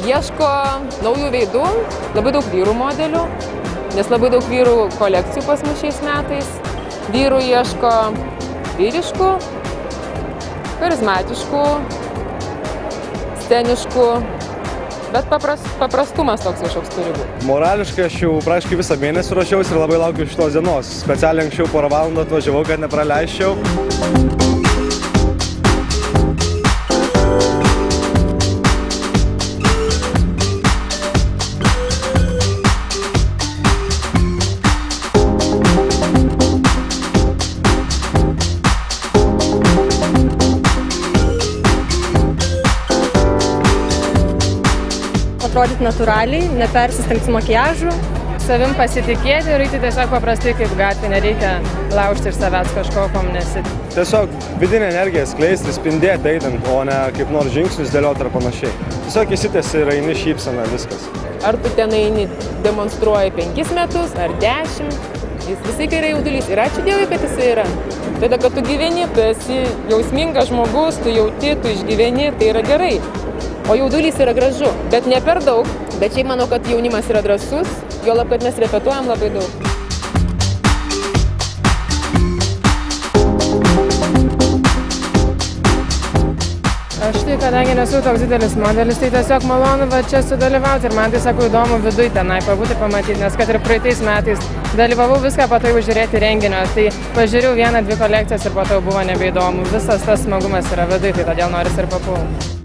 Ieško naujų veidų, labai daug vyrų modelių, nes labai daug vyrų kolekcijų pas mus šiais metais. Vyrų ieško vyriškų, charizmatiškų, sceniškų, bet paprastumas toks kažkoks turi būti. Morališkai aš jau praktiškai visą mėnesį ruošiausi ir labai laukiu šitos dienos. Specialiai anksčiau porą valandų atvažiavau, kad nepraleisčiau. Atrodyti natūraliai, nepersistengti su makiažu. Savim pasitikėti ir eiti tiesiog paprastai kaip gatvė, nereikia laužti iš savęs kažko, kom nesi. Tiesiog vidinę energiją skleisti, spindėti einant, o ne kaip nors žingsnius dėlioti ar panašiai. Tiesiog įsitęsi ir eini šypsena, viskas. Ar tu ten eini demonstruoji 5 metus ar 10, jis visai yra jaudulys ir ačiū Dievui, kad jisai yra. Tada, kad tu gyveni, tu esi jausmingas žmogus, tu jauti, tu išgyveni, tai yra gerai. O jaudulys yra gražu, bet ne per daug. Bet šiaip manau, kad jaunimas yra drąsus, juolab, kad mes repetuojam labai daug. Aš tai, kadangi nesu toks didelis modelis, tai tiesiog malonu va čia sudalyvauti ir man tai, sakau, įdomu viduj tenai pabūti, pamatyti, nes kad ir praeitais metais dalyvavau viską, po to žiūrėti renginio, tai pažiūrėjau 1-2 kolekcijas ir po to buvo nebeįdomu. Visas tas smagumas yra viduj, tai todėl noris ir papulti.